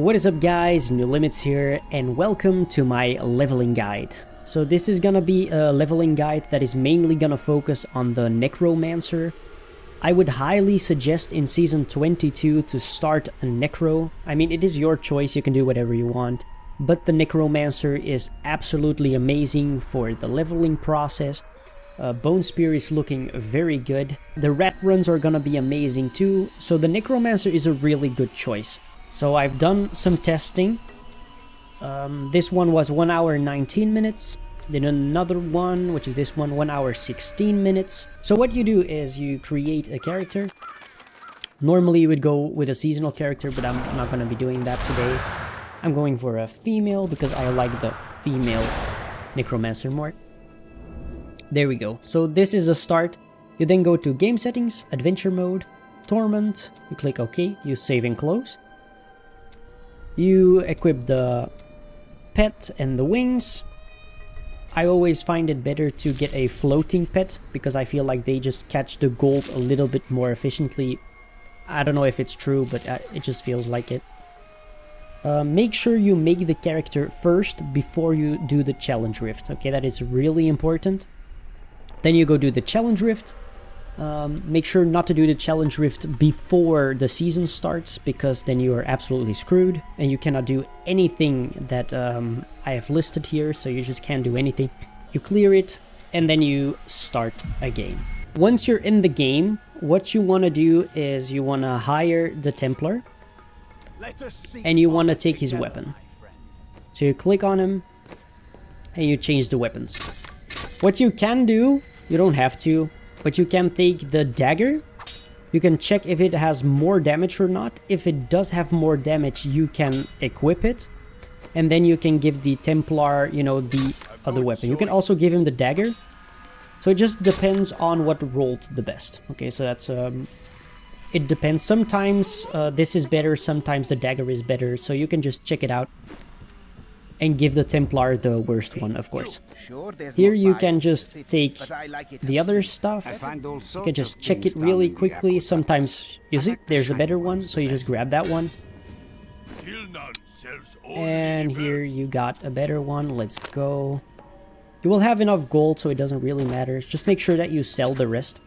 What is up guys, New Limits here and welcome to my leveling guide. So this is gonna be a leveling guide that is mainly gonna focus on the Necromancer. I would highly suggest in Season 22 to start a Necro. I mean, it is your choice, you can do whatever you want. But the Necromancer is absolutely amazing for the leveling process. Bone Spear is looking very good. The rat runs are gonna be amazing too, so the Necromancer is a really good choice. So I've done some testing. This one was 1 hour 19 minutes. Then another one, which is this one, 1 hour 16 minutes. So what you do is you create a character. Normally you would go with a seasonal character, but I'm not going to be doing that today. I'm going for a female because I like the female Necromancer more. There we go. So this is a start. You then go to game settings, adventure mode, torment. You click OK, you save and close. You equip the pet and the wings. I always find it better to get a floating pet because I feel like they just catch the gold a little bit more efficiently. I don't know if it's true, but it just feels like it. Make sure you make the character first before you do the challenge rift. Okay, that is really important. Then you go do the challenge rift. Make sure not to do the challenge rift before the season starts, because then you are absolutely screwed and you cannot do anything that I have listed here, so you just can't do anything. You clear it and then you start a game. Once you're in the game, what you want to do is you want to hire the Templar and you want to take his weapon. So you click on him and you change the weapons. What you can do, you don't have to, but you can take the Dagger. You can check if it has more damage or not. If it does have more damage, you can equip it. And then you can give the Templar, you know, the other weapon. You can also give him the Dagger. So it just depends on what rolled the best. Okay, so that's... it depends. Sometimes this is better, sometimes the Dagger is better. So you can just check it out. And give the Templar the worst one, of course. Here you can just take the other stuff. You can just check it really quickly. Sometimes, you see, there's a better one, so you just grab that one. And here you got a better one. Let's go. You will have enough gold, so it doesn't really matter. Just make sure that you sell the rest.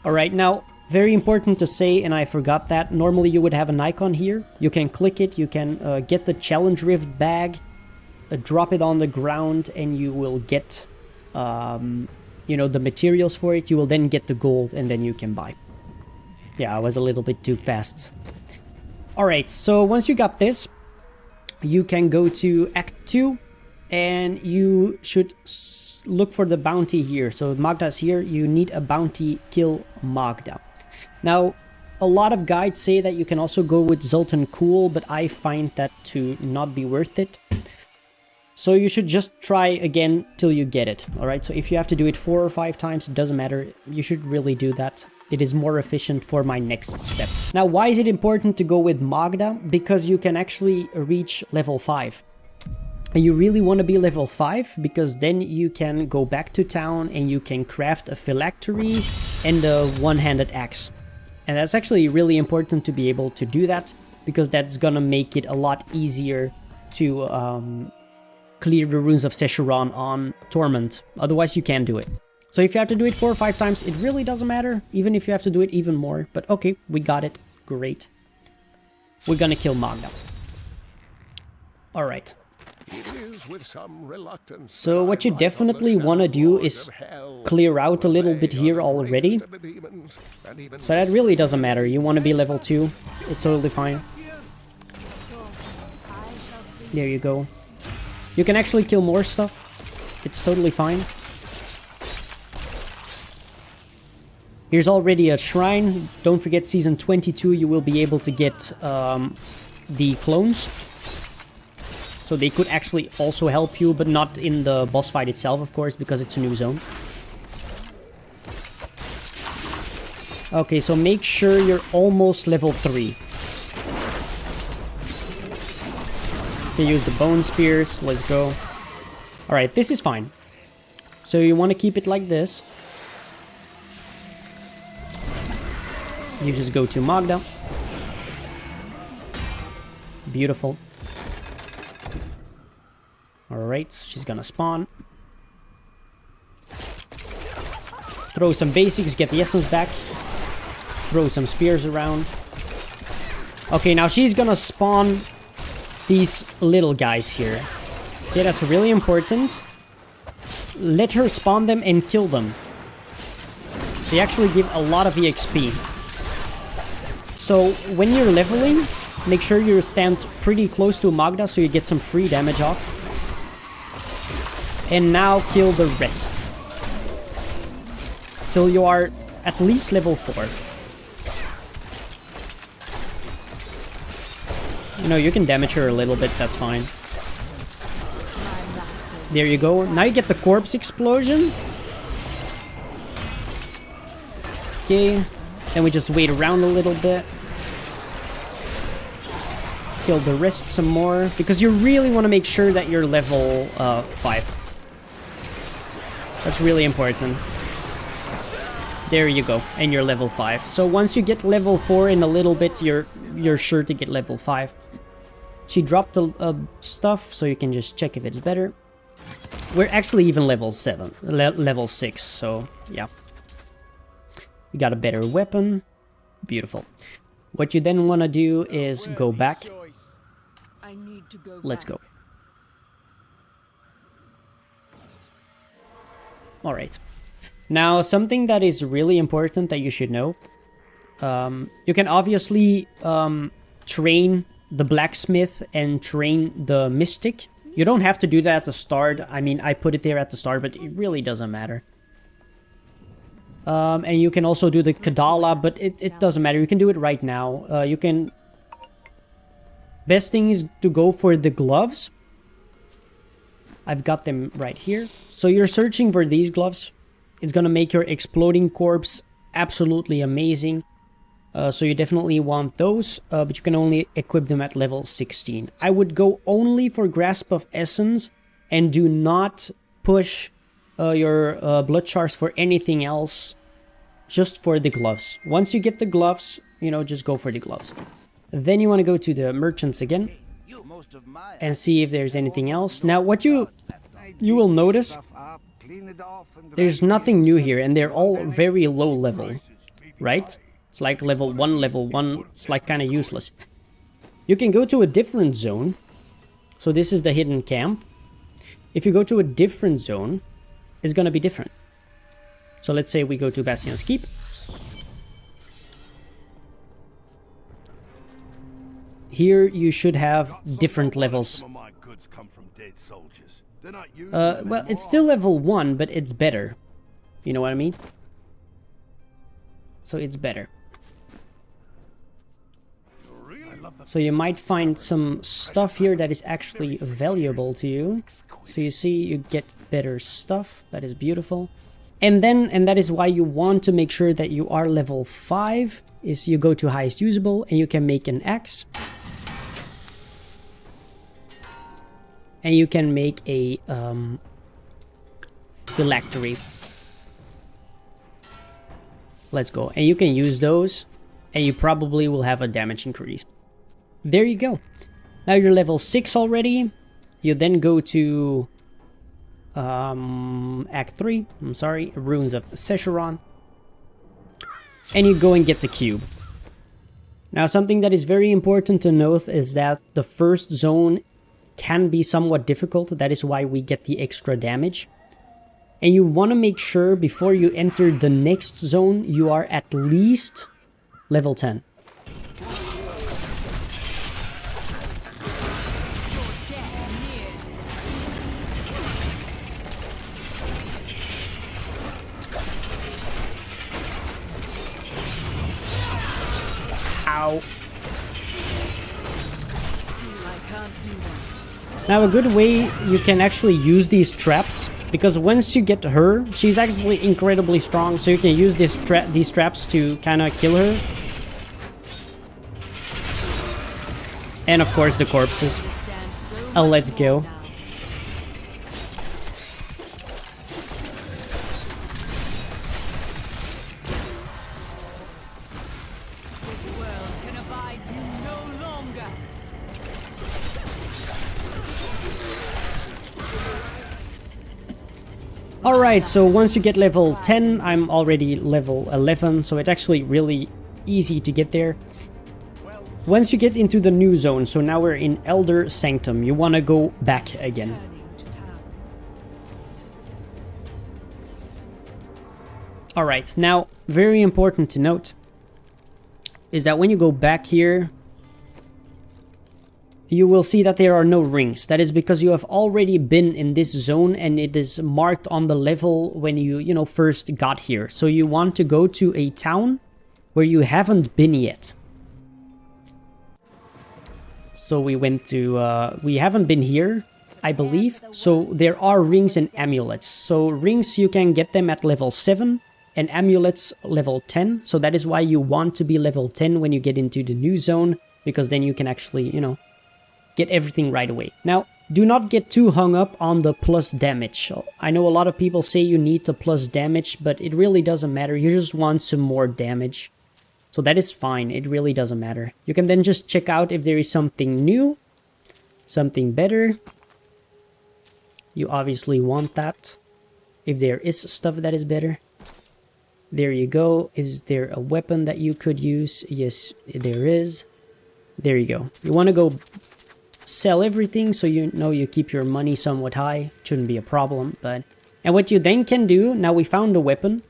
Alright, now, very important to say, and I forgot that, normally you would have an icon here. You can click it, you can get the Challenge Rift bag. Drop it on the ground and you will get, you know, the materials for it. You will then get the gold and then you can buy. Yeah, I was a little bit too fast. Alright, so once you got this, you can go to Act 2 and you should look for the bounty here. So Maghda's here, you need a bounty, kill Maghda. Now, a lot of guides say that you can also go with Zoltan Cool, but I find that to not be worth it. So you should just try again till you get it, alright? So if you have to do it 4 or 5 times, it doesn't matter. You should really do that. It is more efficient for my next step. Now, why is it important to go with Maghda? Because you can actually reach level 5. And you really want to be level 5, because then you can go back to town and you can craft a phylactery and a one-handed axe. And that's actually really important to be able to do that, because that's gonna make it a lot easier to... clear the runes of Secheron on Torment. Otherwise you can't do it. So if you have to do it 4 or 5 times, it really doesn't matter. Even if you have to do it even more. But okay, we got it. Great. We're gonna kill Maghda. Alright. So what you definitely want to do is clear out a little bit here already. So that really doesn't matter. You want to be level 2. It's totally fine. There you go. You can actually kill more stuff. It's totally fine. Here's already a shrine. Don't forget, Season 22, you will be able to get the clones. So they could actually also help you, but not in the boss fight itself, of course, because it's a new zone. Okay, so make sure you're almost level 3. Use the bone spears. Let's go. Alright, this is fine. So you want to keep it like this. You just go to Maghda. Beautiful. Alright, she's gonna spawn. Throw some basics, get the essence back. Throw some spears around. Okay, now she's gonna spawn these little guys here. Okay, that's really important. Let her spawn them and kill them. They actually give a lot of EXP. So when you're leveling, make sure you stand pretty close to Maghda so you get some free damage off. And now kill the rest. Till you are at least level 4. You know, you can damage her a little bit, that's fine. There you go. Now you get the corpse explosion. Okay. Then we just wait around a little bit. Kill the rest some more. Because you really want to make sure that you're level 5. That's really important. There you go. And you're level 5. So once you get level 4 in a little bit, you're sure to get level 5. She dropped the stuff, so you can just check if it's better. We're actually even level 7. Level 6, so yeah. We got a better weapon. Beautiful. What you then want to do is go back. Let's go. Alright. Now, something that is really important that you should know. You can obviously train the blacksmith and train the mystic. You don't have to do that at the start. I mean, I put it there at the start, but it really doesn't matter. And you can also do the Kadala, but it doesn't matter. You can do it right now. You can... Best thing is to go for the gloves. I've got them right here. So you're searching for these gloves. It's gonna make your exploding corpse absolutely amazing. So you definitely want those, but you can only equip them at level 16. I would go only for Grasp of Essence and do not push your blood shards for anything else, just for the gloves. Once you get the gloves, you know, just go for the gloves. Then you want to go to the merchants again and see if there's anything else. Now what you will notice, there's nothing new here and they're all very low level, right? It's like level 1, it's like kind of useless. You can go to a different zone. So this is the hidden camp. If you go to a different zone, it's gonna be different. So let's say we go to Bastion's Keep. Here you should have different levels. Well, it's still level 1, but it's better. You know what I mean? So it's better. So you might find some stuff here that is actually valuable to you. So you see, you get better stuff. That is beautiful. And that is why you want to make sure that you are level 5, is you go to highest usable and you can make an axe. And you can make a phylactery. Let's go. And you can use those and you probably will have a damage increase. There you go. Now you're level 6 already. You then go to Act 3. I'm sorry, Runes of Secheron. And you go and get the cube. Now something that is very important to note is that the first zone can be somewhat difficult. That is why we get the extra damage. And you want to make sure before you enter the next zone, you are at least level 10. Ow. Now a good way you can actually use these traps, because once you get her, she's actually incredibly strong, so you can use these traps to kind of kill her. And of course the corpses. Oh, let's go. Alright, so once you get level 10, I'm already level 11, so it's actually really easy to get there. Once you get into the new zone, so now we're in Elder Sanctum, you want to go back again. Alright, now, very important to note is that when you go back here, you will see that there are no rings. That is because you have already been in this zone and it is marked on the level when you first got here. So you want to go to a town where you haven't been yet. So we went to, we haven't been here, I believe. So there are rings and amulets. So rings, you can get them at level 7 and amulets level 10. So that is why you want to be level 10 when you get into the new zone, because then you can actually, get everything right away. Now, do not get too hung up on the plus damage. I know a lot of people say you need to plus damage, but it really doesn't matter. You just want some more damage. So that is fine. It really doesn't matter. You can then just check out if there is something new, something better. You obviously want that. If there is stuff that is better. There you go. Is there a weapon that you could use? Yes, there is. There you go. You want to go sell everything so you keep your money somewhat high. Shouldn't be a problem, but... And what you then can do, now we found a weapon.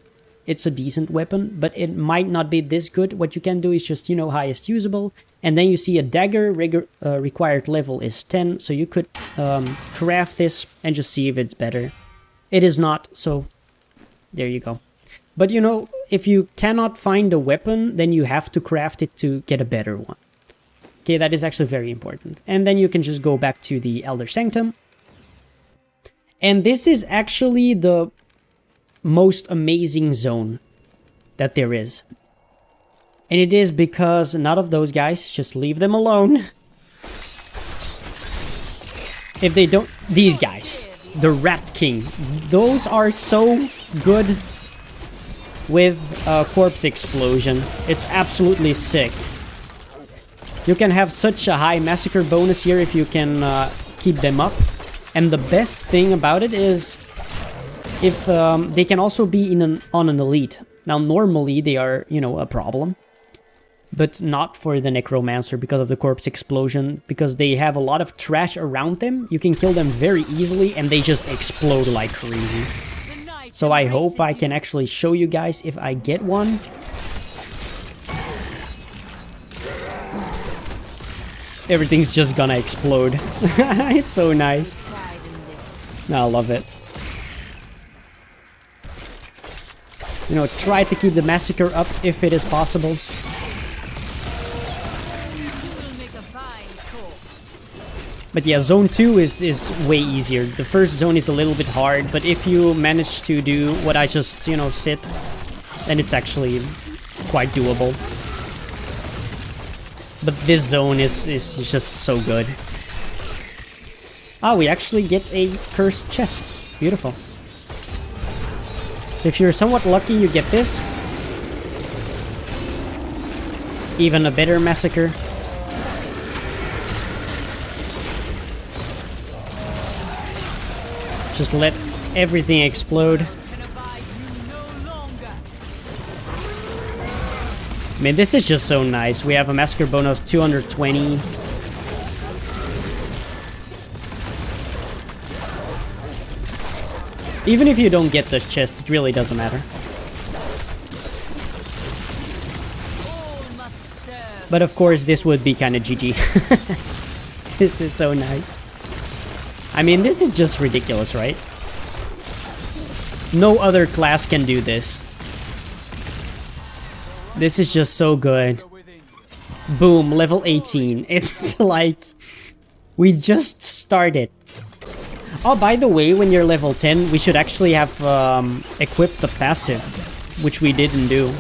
It's a decent weapon, but it might not be this good. What you can do is just, highest usable. And then you see a dagger, required level is 10. So you could craft this and just see if it's better. It is not, so there you go. But if you cannot find a weapon, then you have to craft it to get a better one. Okay, that is actually very important. And then you can just go back to the Elder Sanctum. And this is actually the most amazing zone that there is. And it is because none of those guys, just leave them alone. If they don't... These guys. The Rat King. Those are so good with corpse explosion. It's absolutely sick. You can have such a high massacre bonus here if you can keep them up. And the best thing about it is if they can also be on an elite. Now normally they are, a problem. But not for the Necromancer because of the corpse explosion. Because they have a lot of trash around them. You can kill them very easily and they just explode like crazy. So I hope I can actually show you guys if I get one. Everything's just gonna explode. It's so nice. I love it. Try to keep the massacre up if it is possible. But yeah, zone 2 is way easier. The first zone is a little bit hard, but if you manage to do what I just, said, then it's actually quite doable. But this zone is just so good. Ah, we actually get a cursed chest. Beautiful. So if you're somewhat lucky, you get this. Even a better massacre. Just let everything explode. I mean, this is just so nice. We have a massacre bonus of 220. Even if you don't get the chest, it really doesn't matter. But of course, this would be kind of GG. This is so nice. I mean, this is just ridiculous, right? No other class can do this. This is just so good. Boom, level 18. It's like we just started. Oh, by the way, when you're level 10, we should actually have equipped the passive, which we didn't do.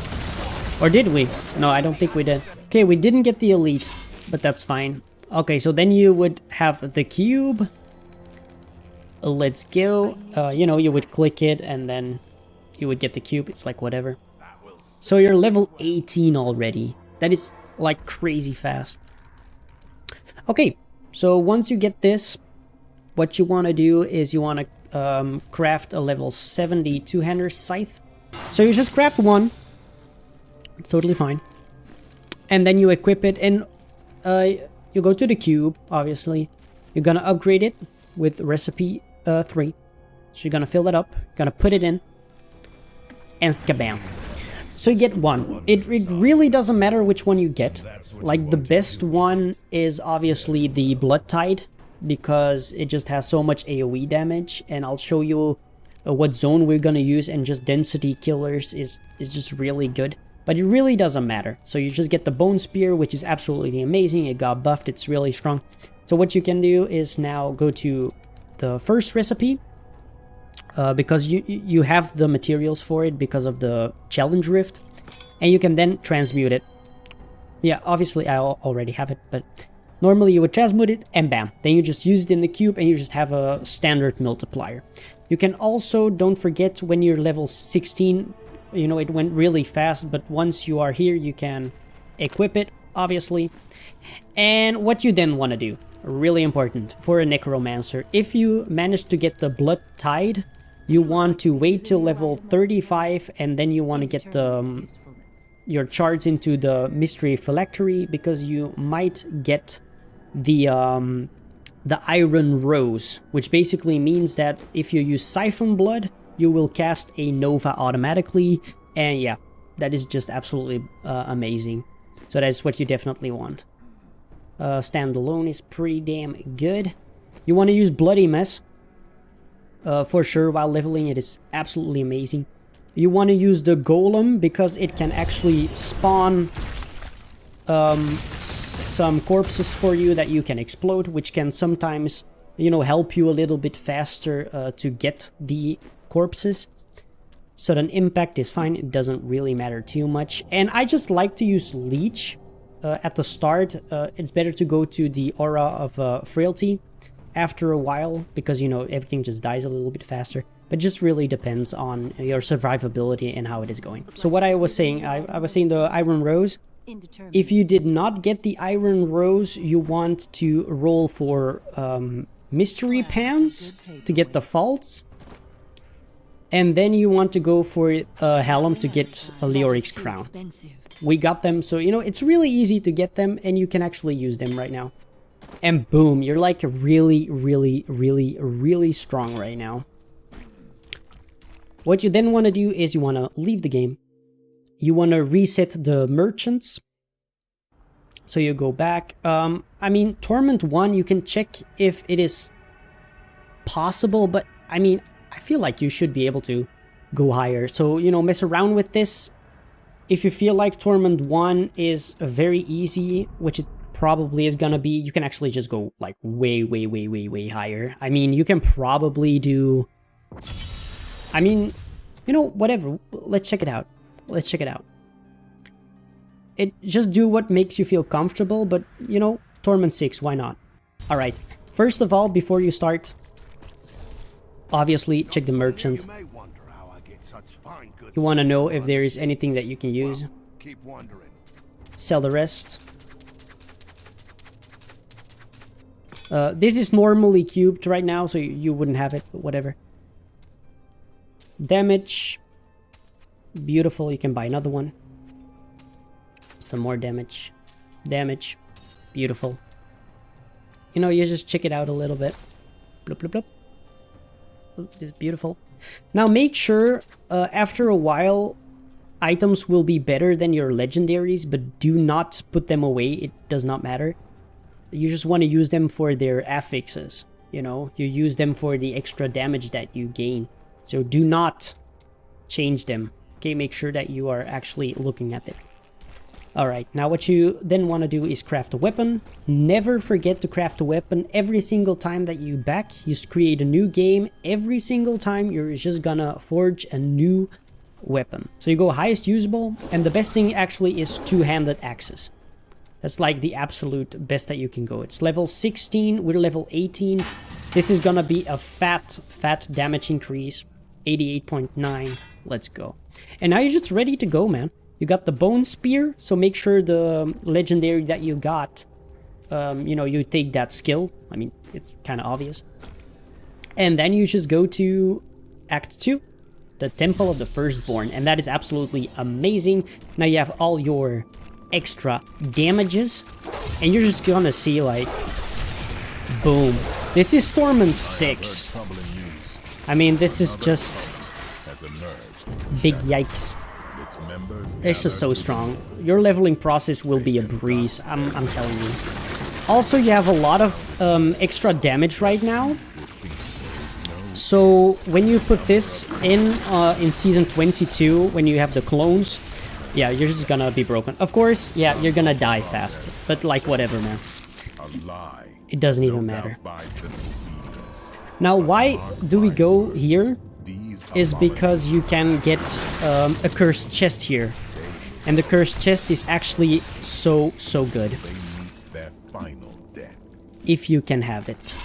Or did we? No, I don't think we did. Okay, we didn't get the elite, but that's fine. Okay, so then you would have the cube. Let's go. You would click it and then you would get the cube. It's like whatever. So you're level 18 already. That is like crazy fast. Okay, so once you get this, what you want to do is you want to craft a level 70 two-hander scythe. So you just craft one. It's totally fine. And then you equip it, and you go to the cube, obviously. You're gonna upgrade it with recipe 3. So you're gonna fill it up, gonna put it in, and skabam. So you get one. It really doesn't matter which one you get. Like, the best one is obviously the Blood Tide, because it just has so much AoE damage, and I'll show you what zone we're gonna use, and just density killers is just really good. But it really doesn't matter. So you just get the Bone Spear, which is absolutely amazing. It got buffed, it's really strong. So what you can do is now go to the first recipe, because you have the materials for it because of the challenge rift, and you can then transmute it. Yeah, obviously I already have it, but normally you would transmute it and bam, then you just use it in the cube and you just have a standard multiplier. You can also, don't forget, when you're level 16, you know, it went really fast, but once you are here you can equip it, obviously. And what you then want to do, really important for a necromancer, if you manage to get the Blood Tide, you want to wait till level 35, and then you want to get your shards into the mystery phylactery, because you might get the Iron ROS, which basically means that if you use Siphon Blood, you will cast a Nova automatically, and yeah, that is just absolutely amazing. So that's what you definitely want. Standalone is pretty damn good. You want to use Bloody Mess for sure while leveling. It is absolutely amazing. You want to use the Golem because it can actually spawn some corpses for you that you can explode, which can sometimes, you know, help you a little bit faster to get the corpses. So then impact is fine, it doesn't really matter too much. And I just like to use Leech at the start. It's better to go to the aura of frailty after a while, because, you know, everything just dies a little bit faster. But just really depends on your survivability and how it is going. So what I was saying, I was saying the Iron ROS. If you did not get the Iron ROS, you want to roll for Mystery Pants to get the faults. And then you want to go for Hallam to get a Leoric's Crown. We got them, so, you know, it's really easy to get them, and you can actually use them right now. And boom, you're like really, really, really, really strong right now. What you then want to do is you want to leave the game. You want to reset the merchants. So you go back. I mean, Torment 1, you can check if it is possible, but I mean, I feel like you should be able to go higher. So, you know, mess around with this. If you feel like Torment 1 is very easy, which it probably is gonna be, you can actually just go like way, way, way, way, way higher. I mean, you can probably do... I mean, you know, whatever. Let's check it out. Let's check it out. Just do what makes you feel comfortable, but, you know, Torment 6, why not? Alright, first of all, before you start, obviously check the merchant. You want to know if there is anything that you can use. Sell the rest. This is normally cubed right now, so you wouldn't have it, but whatever. Damage. Beautiful, you can buy another one. Some more damage. Damage. Beautiful. You know, you just check it out a little bit. Bloop, bloop, bloop. This is beautiful. Now make sure, after a while, items will be better than your legendaries, but do not put them away. It does not matter. You just want to use them for their affixes. You know, you use them for the extra damage that you gain. So do not change them. Okay, make sure that you are actually looking at it. Alright, now what you then want to do is craft a weapon. Never forget to craft a weapon every single time that you back. You create a new game. Every single time you're just gonna forge a new weapon. So you go highest usable, and the best thing actually is two-handed axes. That's like the absolute best that you can go. It's level 16, we're level 18. This is gonna be a fat damage increase. 88.9, let's go. And now you're just ready to go, man. You got the Bone Spear, so make sure the legendary that you got, you know, you take that skill. I mean, it's kind of obvious. And then you just go to Act 2, the Temple of the Firstborn, and that is absolutely amazing. Now you have all your extra damages, and you're just gonna see like, boom. This is Stormont 6. I mean, this is just big yikes. It's just so strong. Your leveling process will be a breeze, I'm telling you. Also, you have a lot of extra damage right now. So when you put this in season 22, when you have the clones, yeah, you're just gonna be broken. Of course, yeah, you're gonna die fast, but like whatever, man. It doesn't even matter. Now, why do we go here? Is because you can get a cursed chest here. And the cursed chest is actually so good. If you can have it.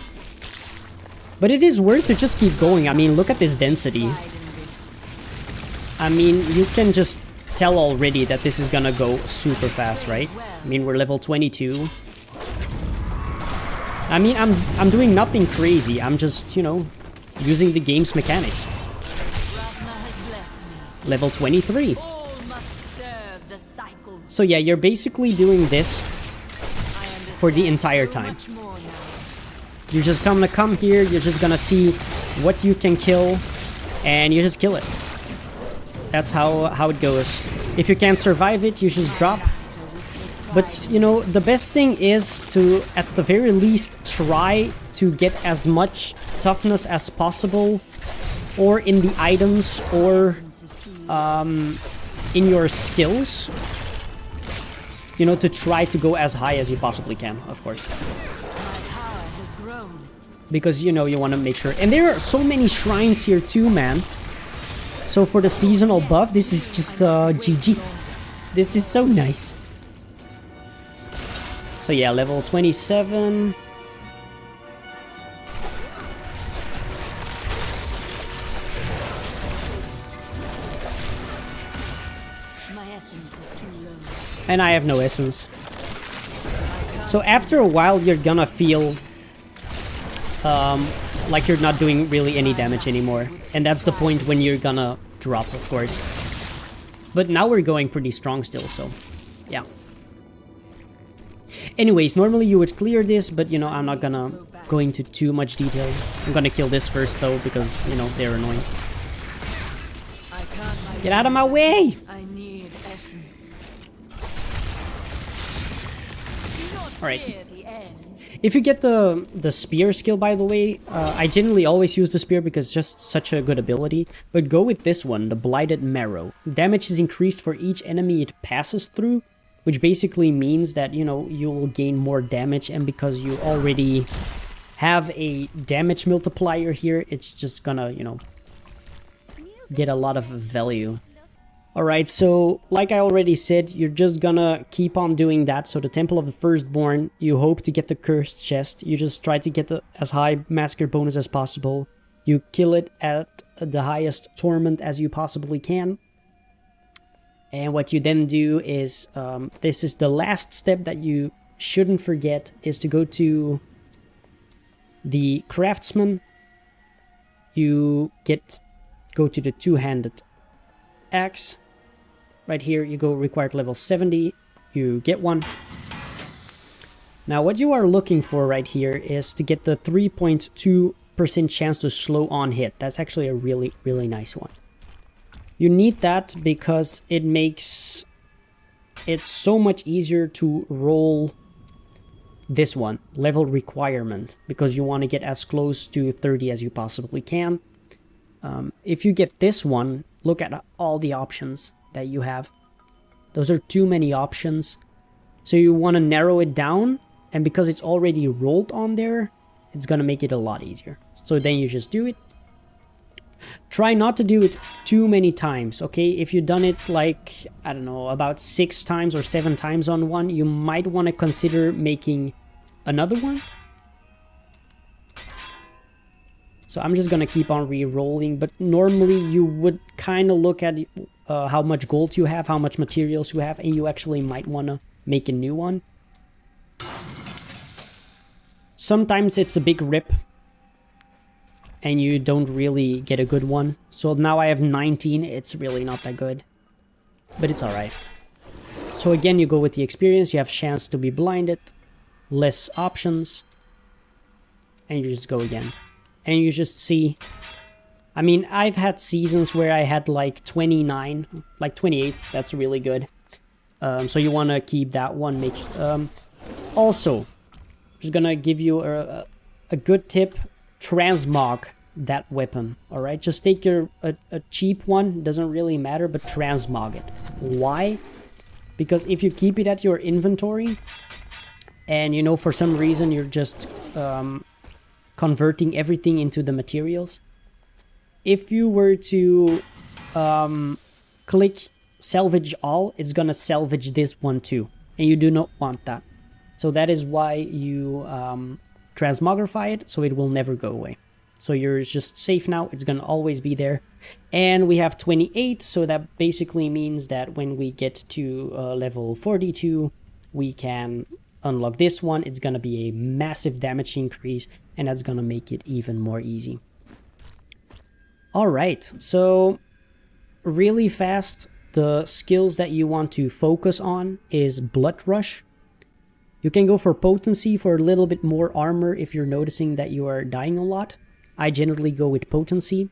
But it is worth to just keep going. I mean, look at this density. I mean, you can just tell already that this is gonna go super fast, right? I mean, we're level 22. I mean, I'm doing nothing crazy. I'm just, you know, using the game's mechanics. Level 23. So yeah, you're basically doing this for the entire time. You're just gonna come here, you're just gonna see what you can kill, and you just kill it. That's how it goes. If you can't survive it, you just drop. But, you know, the best thing is to, at the very least, try to get as much toughness as possible, or in the items, or in your skills. You know, to try to go as high as you possibly can, of course. Because, you know, you want to make sure. And there are so many shrines here too, man. So for the seasonal buff, this is just GG. This is so nice. So yeah, level 27. And I have no essence. So after a while, you're gonna feel like you're not doing really any damage anymore. And that's the point when you're gonna drop, of course. But now we're going pretty strong still, so yeah. Anyways, normally you would clear this, but you know, I'm not gonna go into too much detail. I'm gonna kill this first though, because, you know, they're annoying. Get out of my way! Alright. If you get the spear skill, by the way, I generally always use the spear because it's just such a good ability. But go with this one, the Blighted Marrow. Damage is increased for each enemy it passes through, which basically means that, you know, you'll gain more damage, and because you already have a damage multiplier here, it's just gonna, you know, get a lot of value. Alright, so like I already said, you're just gonna keep on doing that. So the Temple of the Firstborn, you hope to get the cursed chest. You just try to get the as high massacre bonus as possible. You kill it at the highest torment as you possibly can. And what you then do is, this is the last step that you shouldn't forget, is to go to the Craftsman. You go to the two-handed axe. Right here, you go required level 70, you get one. Now what you are looking for right here is to get the 3.2% chance to slow on hit. That's actually a really nice one. You need that because it makes it so much easier to roll this one, level requirement, because you want to get as close to 30 as you possibly can. If you get this one, look at all the options that you have. Those are too many options. So you want to narrow it down, and because it's already rolled on there, it's gonna make it a lot easier. So then you just do it. Try not to do it too many times, okay? If you've done it like, I don't know, about 6 times or 7 times on one, you might want to consider making another one. So I'm just gonna keep on re-rolling, but normally you would kind of look at how much gold you have, how much materials you have, and you actually might want to make a new one. Sometimes it's a big rip, and you don't really get a good one. So now I have 19, it's really not that good. But it's alright. So again, you go with the experience, you have chance to be blinded, less options, and you just go again. And you just see... I mean, I've had seasons where I had like 29, like 28, that's really good. So you want to keep that one. Also, just gonna give you a good tip, transmog that weapon, alright? Just take a cheap one, doesn't really matter, but transmog it. Why? Because if you keep it at your inventory, and you know for some reason you're just converting everything into the materials, if you were to click salvage all, it's gonna salvage this one too, and you do not want that. So that is why you transmogrify it, so it will never go away. So you're just safe now, it's gonna always be there. And we have 28, so that basically means that when we get to level 42, we can unlock this one. It's gonna be a massive damage increase, and that's gonna make it even more easy. Alright, so really fast, the skills that you want to focus on is Blood Rush. You can go for Potency for a little bit more armor if you're noticing that you are dying a lot. I generally go with Potency.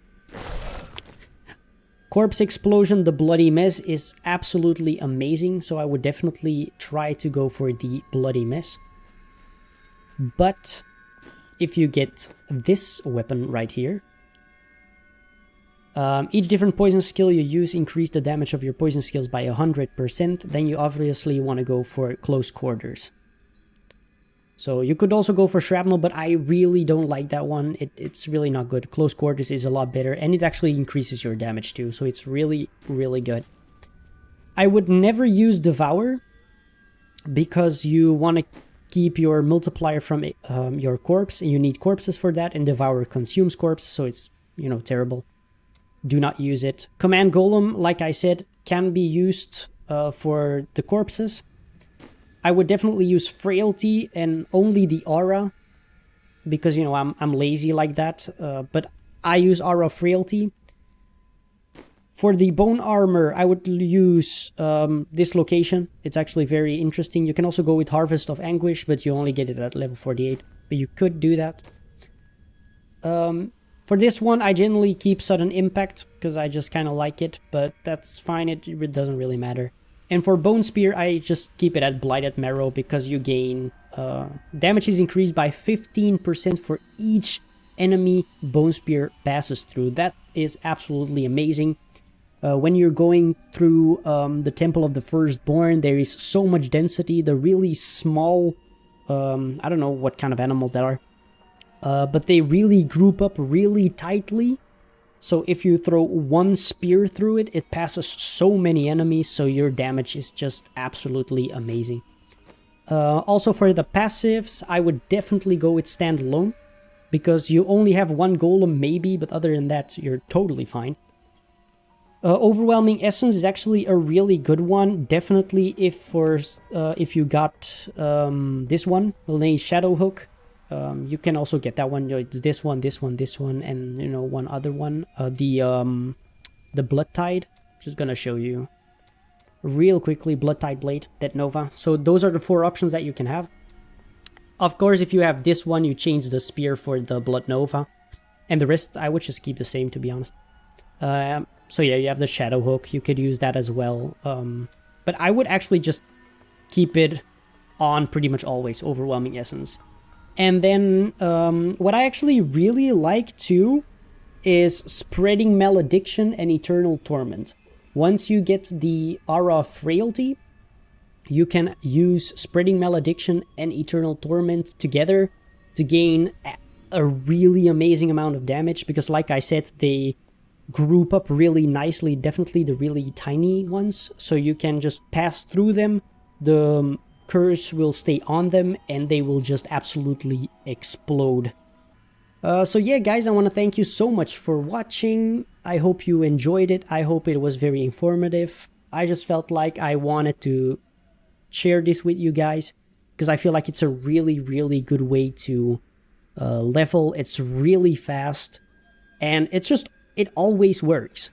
Corpse Explosion, the Bloody Mess, is absolutely amazing, so I would definitely try to go for the Bloody Mess. But if you get this weapon right here, each different poison skill you use increase the damage of your poison skills by 100%, then you obviously want to go for Close Quarters. So you could also go for Shrapnel, but I really don't like that one. It's really not good. Close Quarters is a lot better, and it actually increases your damage too, so it's really, really good. I would never use Devour, because you want to keep your multiplier from your corpse, and you need corpses for that, and Devour consumes corpse, so it's, you know, terrible. Do not use it. Command Golem, like I said, can be used for the corpses. I would definitely use Frailty and only the Aura, because, you know, I'm lazy like that, but I use Aura Frailty. For the Bone Armor, I would use Dislocation. It's actually very interesting. You can also go with Harvest of Anguish, but you only get it at level 48, but you could do that. For this one, I generally keep Sudden Impact, because I just kind of like it, but that's fine, it doesn't really matter. And for Bone Spear, I just keep it at Blighted Marrow, because you gain... damage is increased by 15% for each enemy Bone Spear passes through. That is absolutely amazing. When you're going through the Temple of the Firstborn, there is so much density, the really small... I don't know what kind of animals that are. But they really group up really tightly, so if you throw one spear through it, it passes so many enemies, so your damage is just absolutely amazing. Also for the passives, I would definitely go with Standalone, because you only have one golem maybe, but other than that, you're totally fine. Overwhelming Essence is actually a really good one, definitely if you got this one, Lane Shadow Hook. You can also get that one. It's this one, this one, this one, and you know, one other one. The Blood Tide. Just gonna show you real quickly. Blood Tide Blade, Dead Nova. So those are the 4 options that you can have. Of course, if you have this one, you change the spear for the Blood Nova, and the rest I would just keep the same, to be honest. So yeah, you have the Shadow Hook. You could use that as well. But I would actually just keep it on pretty much always. Overwhelming Essence. And then what I actually really like too is Spreading Malediction and Eternal Torment. Once you get the Aura of Frailty, you can use Spreading Malediction and Eternal Torment together to gain a really amazing amount of damage, because like I said, they group up really nicely, definitely the really tiny ones, so you can just pass through them. The curse will stay on them and they will just absolutely explode. So yeah, guys, I want to thank you so much for watching. I hope you enjoyed it. I hope it was very informative. I just felt like I wanted to share this with you guys, because I feel like it's a really, really good way to level. It's really fast. and it always works.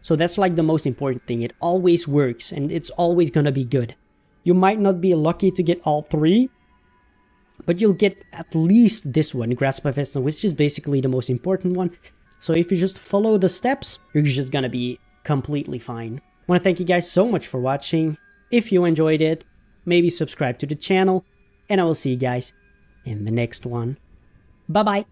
So that's like the most important thing. It always works, and it's always gonna be good. You might not be lucky to get all 3, but you'll get at least this one, Grasp of Essence, which is basically the most important one. So if you just follow the steps, you're just gonna be completely fine. I want to thank you guys so much for watching. If you enjoyed it, maybe subscribe to the channel, and I will see you guys in the next one. Bye bye!